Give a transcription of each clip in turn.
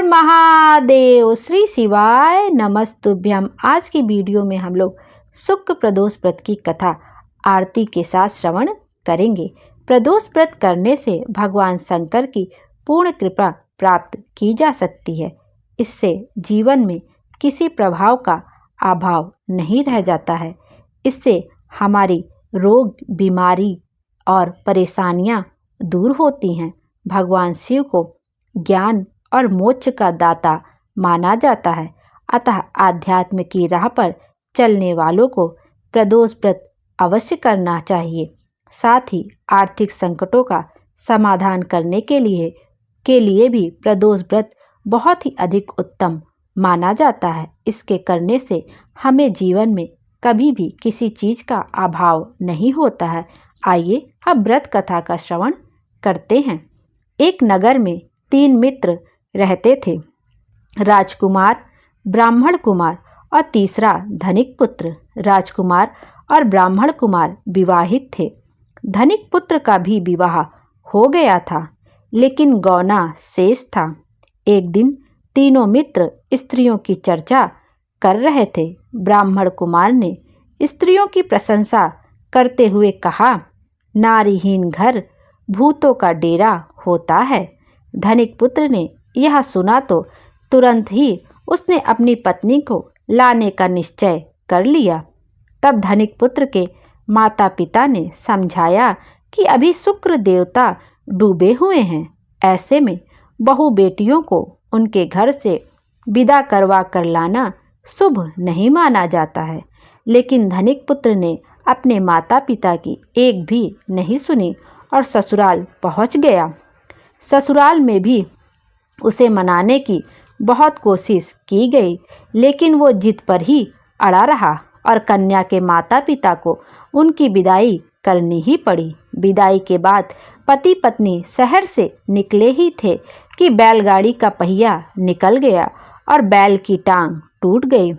महादेव। श्री शिवाय नमस्तुभ्यम। आज की वीडियो में हम लोग शुक्ल प्रदोष व्रत की कथा आरती के साथ श्रवण करेंगे। प्रदोष व्रत करने से भगवान शंकर की पूर्ण कृपा प्राप्त की जा सकती है। इससे जीवन में किसी प्रभाव का अभाव नहीं रह जाता है। इससे हमारी रोग, बीमारी और परेशानियां दूर होती हैं। भगवान शिव को ज्ञान और मोक्ष का दाता माना जाता है। अतः आध्यात्म की राह पर चलने वालों को प्रदोष व्रत अवश्य करना चाहिए। साथ ही आर्थिक संकटों का समाधान करने के लिए भी प्रदोष व्रत बहुत ही अधिक उत्तम माना जाता है। इसके करने से हमें जीवन में कभी भी किसी चीज का अभाव नहीं होता है। आइए अब व्रत कथा का श्रवण करते हैं। एक नगर में 3 मित्र रहते थे, राजकुमार, ब्राह्मण कुमार और तीसरा धनिक पुत्र। राजकुमार और ब्राह्मण कुमार विवाहित थे। धनिक पुत्र का भी विवाह हो गया था, लेकिन गौना शेष था। एक दिन तीनों मित्र स्त्रियों की चर्चा कर रहे थे। ब्राह्मण कुमार ने स्त्रियों की प्रशंसा करते हुए कहा, नारीहीन घर भूतों का डेरा होता है। धनिक पुत्र ने यह सुना तो तुरंत ही उसने अपनी पत्नी को लाने का निश्चय कर लिया। तब धनिक पुत्र के माता पिता ने समझाया कि अभी शुक्र देवता डूबे हुए हैं। ऐसे में बहू बेटियों को उनके घर से विदा करवा कर लाना शुभ नहीं माना जाता है। लेकिन धनिक पुत्र ने अपने माता पिता की एक भी नहीं सुनी और ससुराल पहुंच गया। ससुराल में भी उसे मनाने की बहुत कोशिश की गई, लेकिन वो जिद पर ही अड़ा रहा और कन्या के माता पिता को उनकी विदाई करनी ही पड़ी। विदाई के बाद पति पत्नी शहर से निकले ही थे कि बैलगाड़ी का पहिया निकल गया और बैल की टांग टूट गई।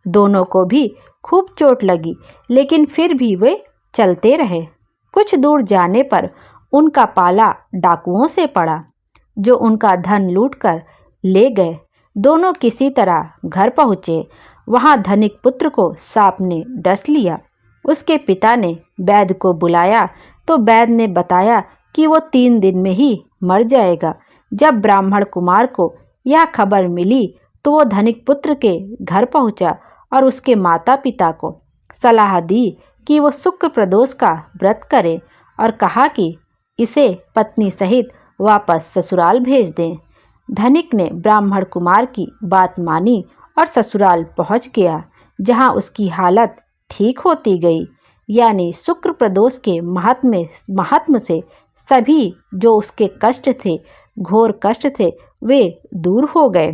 दोनों को भी खूब चोट लगी, लेकिन फिर भी वे चलते रहे। कुछ दूर जाने पर उनका पाला डाकुओं से पड़ा, जो उनका धन लूटकर ले गए। दोनों किसी तरह घर पहुँचे। वहाँ धनिक पुत्र को सांप ने डस लिया। उसके पिता ने वैद्य को बुलाया तो वैद्य ने बताया कि वो 3 दिन में ही मर जाएगा। जब ब्राह्मण कुमार को यह खबर मिली तो वो धनिक पुत्र के घर पहुँचा और उसके माता पिता को सलाह दी कि वो शुक्ल प्रदोष का व्रत करे और कहा कि इसे पत्नी सहित वापस ससुराल भेज दें। धनिक ने ब्राह्मण कुमार की बात मानी और ससुराल पहुंच गया, जहां उसकी हालत ठीक होती गई। यानी शुक्ल प्रदोष के महात्म्य से सभी जो उसके कष्ट थे, घोर कष्ट थे, वे दूर हो गए।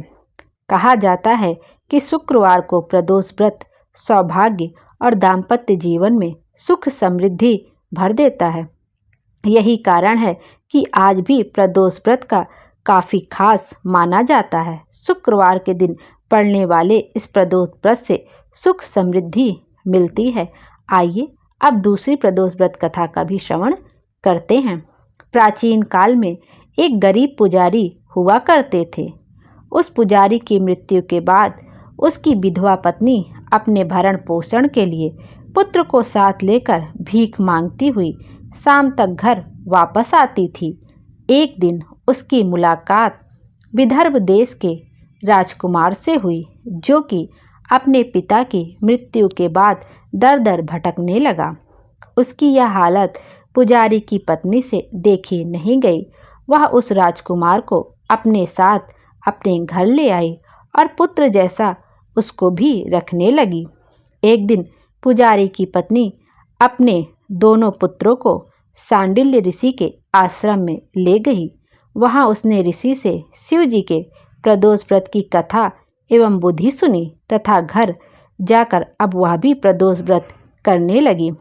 कहा जाता है कि शुक्रवार को प्रदोष व्रत सौभाग्य और दाम्पत्य जीवन में सुख समृद्धि भर देता है। यही कारण है कि आज भी प्रदोष व्रत का काफ़ी खास माना जाता है। शुक्रवार के दिन पड़ने वाले इस प्रदोष व्रत से सुख समृद्धि मिलती है। आइए अब दूसरी प्रदोष व्रत कथा का भी श्रवण करते हैं। प्राचीन काल में एक गरीब पुजारी हुआ करते थे। उस पुजारी की मृत्यु के बाद उसकी विधवा पत्नी अपने भरण पोषण के लिए पुत्र को साथ लेकर भीख मांगती हुई शाम तक घर वापस आती थी। एक दिन उसकी मुलाकात विदर्भ देश के राजकुमार से हुई, जो कि अपने पिता की मृत्यु के बाद दर दर भटकने लगा। उसकी यह हालत पुजारी की पत्नी से देखी नहीं गई। वह उस राजकुमार को अपने साथ अपने घर ले आई और पुत्र जैसा उसको भी रखने लगी। एक दिन पुजारी की पत्नी अपने दोनों पुत्रों को सांडिल्य ऋषि के आश्रम में ले गई। वहां उसने ऋषि से शिव जी के प्रदोष व्रत की कथा एवं बुद्धि सुनी तथा घर जाकर अब वह भी प्रदोष व्रत करने लगी।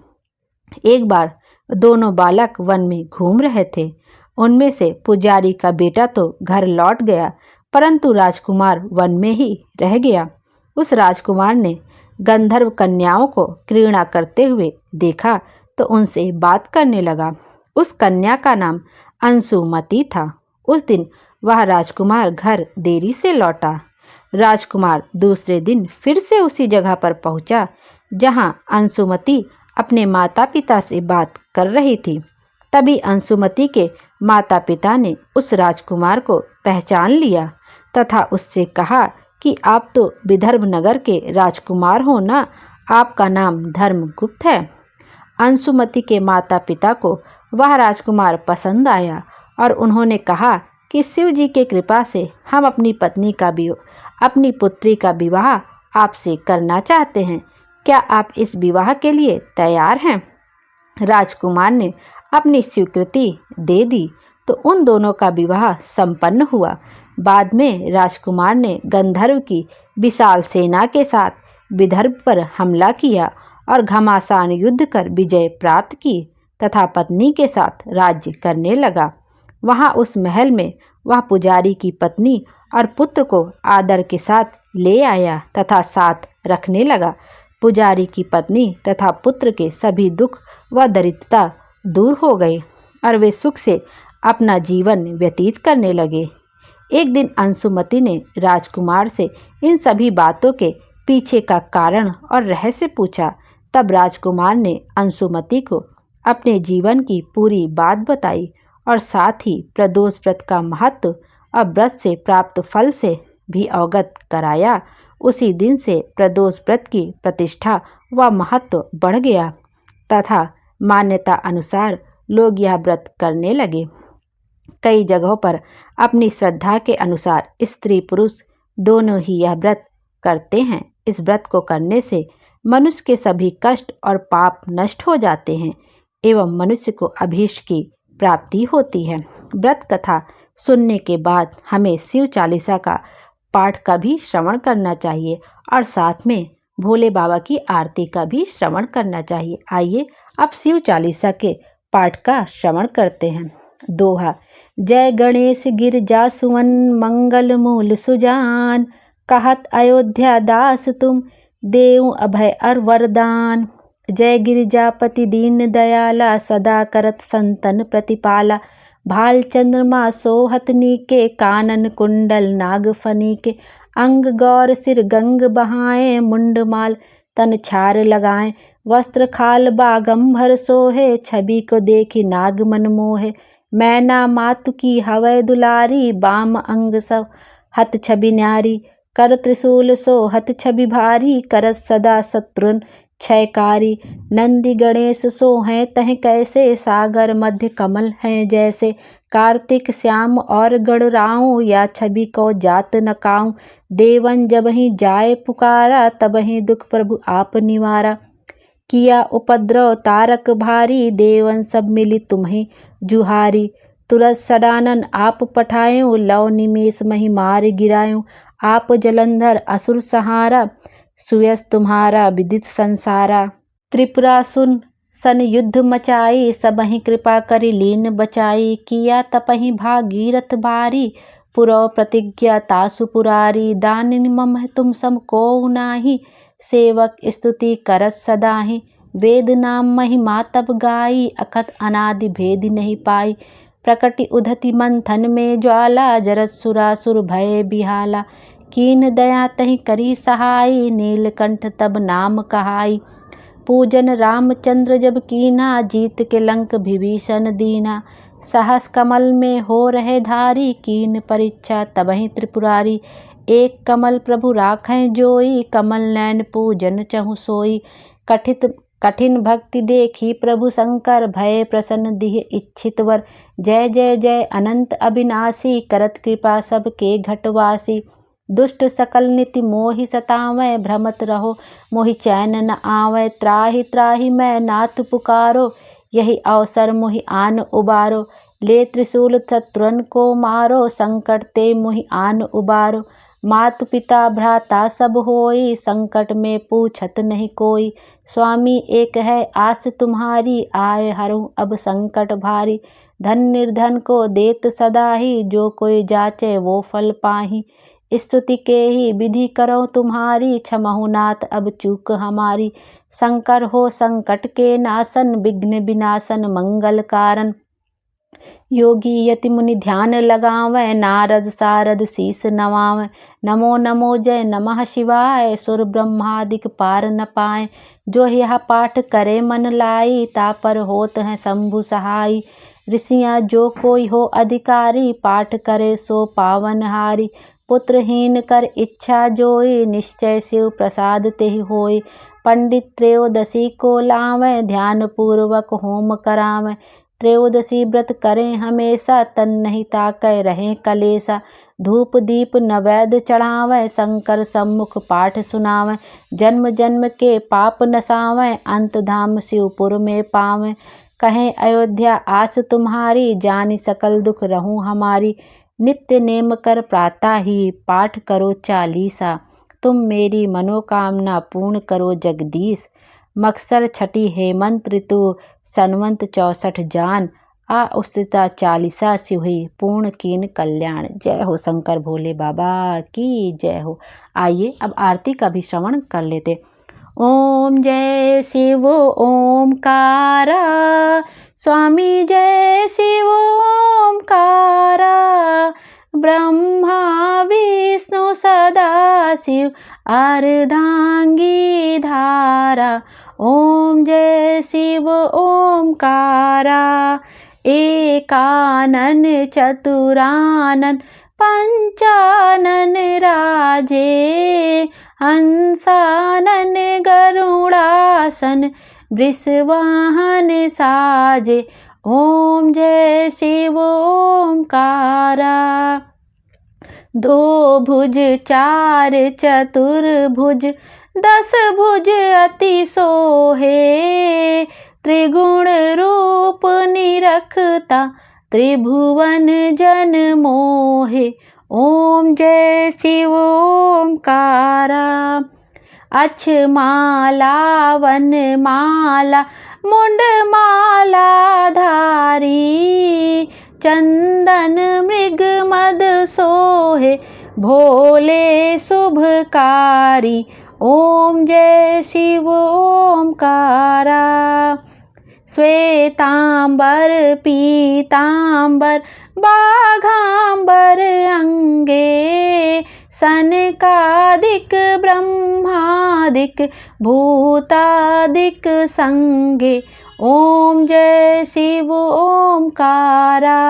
एक बार दोनों बालक वन में घूम रहे थे। उनमें से पुजारी का बेटा तो घर लौट गया, परंतु राजकुमार वन में ही रह गया। उस राजकुमार ने गंधर्व कन्याओं को घृणा करते हुए देखा तो उनसे बात करने लगा। उस कन्या का नाम अंशुमती था। उस दिन वह राजकुमार घर देरी से लौटा। राजकुमार दूसरे दिन फिर से उसी जगह पर पहुंचा जहां अंशुमति अपने माता पिता से बात कर रही थी। तभी अंशुमति के माता पिता ने उस राजकुमार को पहचान लिया तथा उससे कहा कि आप तो विदर्भ नगर के राजकुमार हो ना, आपका नाम धर्मगुप्त है। अंशुमति के माता पिता को वह राजकुमार पसंद आया और उन्होंने कहा कि शिव जी के कृपा से हम अपनी पुत्री का विवाह आपसे करना चाहते हैं। क्या आप इस विवाह के लिए तैयार हैं? राजकुमार ने अपनी स्वीकृति दे दी तो उन दोनों का विवाह संपन्न हुआ। बाद में राजकुमार ने गंधर्व की विशाल सेना के साथ विदर्भ पर हमला किया और घमासान युद्ध कर विजय प्राप्त की तथा पत्नी के साथ राज्य करने लगा। वहां उस महल में वह पुजारी की पत्नी और पुत्र को आदर के साथ ले आया तथा साथ रखने लगा। पुजारी की पत्नी तथा पुत्र के सभी दुख व दरिद्रता दूर हो गई और वे सुख से अपना जीवन व्यतीत करने लगे। एक दिन अंशुमति ने राजकुमार से इन सभी बातों के पीछे का कारण और रहस्य पूछा। तब राजकुमार ने अंशुमति को अपने जीवन की पूरी बात बताई और साथ ही प्रदोष व्रत का महत्व और व्रत से प्राप्त फल से भी अवगत कराया। उसी दिन से प्रदोष व्रत की प्रतिष्ठा व महत्व बढ़ गया तथा मान्यता अनुसार लोग यह व्रत करने लगे। कई जगहों पर अपनी श्रद्धा के अनुसार स्त्री पुरुष दोनों ही यह व्रत करते हैं। इस व्रत को करने से मनुष्य के सभी कष्ट और पाप नष्ट हो जाते हैं एवं मनुष्य को अभीष्ट की प्राप्ति होती है। व्रत कथा सुनने के बाद हमें शिव चालीसा का पाठ का भी श्रवण करना चाहिए और साथ में भोले बाबा की आरती का भी श्रवण करना चाहिए। आइए अब शिव चालीसा के पाठ का श्रवण करते हैं। दोहा। जय गणेश गिरजा सुवन मंगल मूल सुजान, कहत अयोध्या दास तुम देऊ अभय और वरदान। जय गिरिजापति दीन दयाला, सदा करत संतन प्रतिपाला। भाल चंद्रमा सोहत नीके, कानन कुंडल नागफनी के। अंग गौर सिर गंग बहाए, मुंडमाल तन छार लगाए। वस्त्र खाल बागंभर सोहे, छवि को देखी नाग मन मोहे। मैना मातु की हवै दुलारी, बाम अंग सब हत छवि न्यारी। कर त्रिशूल सो हत छवि भारी, करत सदा शत्रुन क्षयकारी। नंदी गणेश सो हैं तह कैसे, सागर मध्य कमल हैं जैसे। कार्तिक श्याम और गणराऊं, या छवि को जात न काऊं। देवन जब ही जाए पुकारा, तब ही दुख प्रभु आप निवारा। किया उपद्रव तारक भारी, देवन सब मिली तुम्हें जुहारी। तुरत सडानन आप पठायूं, लव निमेष मही मार गिरायूं। आप जलंधर असुर सहारा, सुयस तुम्हारा विदित संसारा। त्रिपुरासुर सन युद्ध मचाई, सबहि कृपा करि लीन बचाई। किया तपहि भागीरथ बारी, पुरौ प्रतिज्ञा तासु पुरारी। दानिन मम तुम सम कोउ नाही, सेवक स्तुति करत सदाहि। वेद नाम महिमा तब गाई, अखत अनादि भेद नहीं पाई। प्रकटि उधति मंथन में ज्वाला, जरत सुरासुर भय बिहाला। कीन दया तहि करी सहाई, नीलकंठ तब नाम कहाई। पूजन रामचंद्र जब कीना, जीत के लंक विभीषण दीना। सहस कमल में हो रहे धारी, कीन परीक्षा तबहि त्रिपुरारी। एक कमल प्रभु राखें जोई, कमल नैन पूजन चहु सोई। कठिन भक्ति देखी प्रभु शंकर, भय प्रसन्न दिह इच्छित वर। जय जय जय अनंत अविनाशी, करत कृपा सबके घटवासी। दुष्ट सकल नीति मोहि सतावै, भ्रमत रहो मोहि चैन न आवै। त्राहि त्राहि मैं नाथ पुकारो, यही अवसर मोहि आन उबारो। ले त्रिशूल शत्रुन को मारो, संकट ते मोहि आन उबारो। मातु पिता भ्राता सब होई, संकट में पूछत नहीं कोई। स्वामी एक है आस तुम्हारी, आए हरऊँ अब संकट भारी। धन निर्धन को देत सदाही, जो कोई जाचे वो फल पाही। स्तुति के ही विधि करो तुम्हारी, क्षमहु नाथ अब चूक हमारी। शंकर हो संकट के नाशन, विघ्न विनाशन मंगल कारण। योगी यति मुनि ध्यान लगावै, नारद सारद शीस नवावै। नमो नमो जय नमः शिवाय, सुर ब्रह्मादिक पार न पाए। जो यह पाठ करे मन लाई, तापर होत है शंभु सहाई। ऋषियाँ जो कोई हो अधिकारी, पाठ करे सो पावन हारी। पुत्रहीन कर इच्छा जोई, निश्चय शिव प्रसाद तेहि होई। पंडित त्रयोदशी को लावै, ध्यान पूर्वक होम करावै। त्रयोदशी व्रत करें हमेशा, तन नहीं ताकै रहें कलेसा। धूप दीप नैवेद्य चढ़ावै, शंकर सम्मुख पाठ सुनावै। जन्म जन्म के पाप नसावै, अंत धाम शिवपुर में पावै। कहें अयोध्या आस तुम्हारी, जानी सकल दुख रहूं हमारी। नित्य नेम कर प्रातः ही, पाठ करो चालीसा। तुम मेरी मनोकामना पूर्ण करो जगदीश। मक्सर छठी हेमंत ऋतु, सनवंत 64 जान। उस्तिता चालीसा सिहुई, पूर्ण कीन कल्याण। जय हो शंकर भोले बाबा की जय हो। आइए अब आरती का भी श्रवण कर लेते। ओम जय शिव ओमकारा, स्वामी जय शिव ओमकारा। ब्रह्मा विष्णु सदा शिव, अर्धांगी धारा। ओम जय शिव ओमकारा, एकानन चतुरानन पंचानन राजे। हंसानन गरुड़ासन, वृषवाहन साजे। ओम जय शिव ओमकारा। दो भुज चार चतुर्भुज, 10 भुज अति सोहे। त्रिगुण रूप निरखता, त्रिभुवन जन मोहे। ओम जय शिव ओमकारा। अक्ष माला वन माला, मुंड माला धारी। चंदन मृग मद सोहे, भोले शुभकारी। ओम जय शिव ओमकारा। श्वेतांबर पीतांबर, बाघांबर अंगे। सनकादिक ब्रह्मादिक, भूतादिक संगे। ओम जय शिव ओमकारा।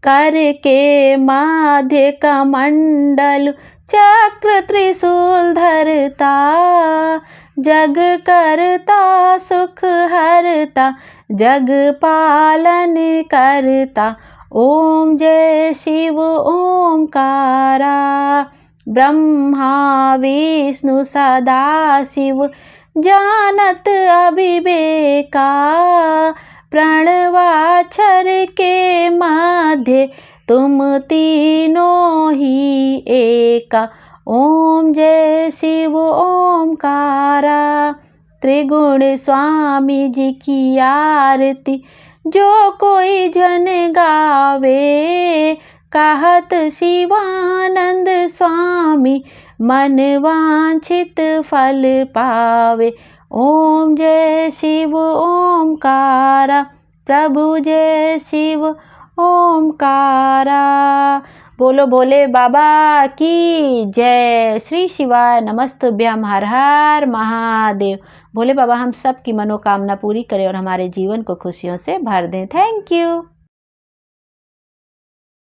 कर के माध्य कमंडल, चक्र त्रिशूल धरता। जग करता सुख हरता, जग पालन करता। ओम जय शिव ओमकारा। ब्रह्मा विष्णु सदा शिव, जानत अविवेका। प्रणवाक्षर के मध्य, तुम तीनों ही एका। ओम जय शिव ओमकारा। त्रिगुण स्वामी जी की आरती, जो कोई जन गावे। कहत शिवानंद स्वामी, मन वांछित फल पावे। ओम जय शिव ओमकारा। प्रभु जय शिव ओमकारा। बोलो भोले बाबा की जय। श्री शिवाय नमस्तुभ्यम। हर हर महादेव। भोले बाबा हम सब की मनोकामना पूरी करें और हमारे जीवन को खुशियों से भर दें। Thank you.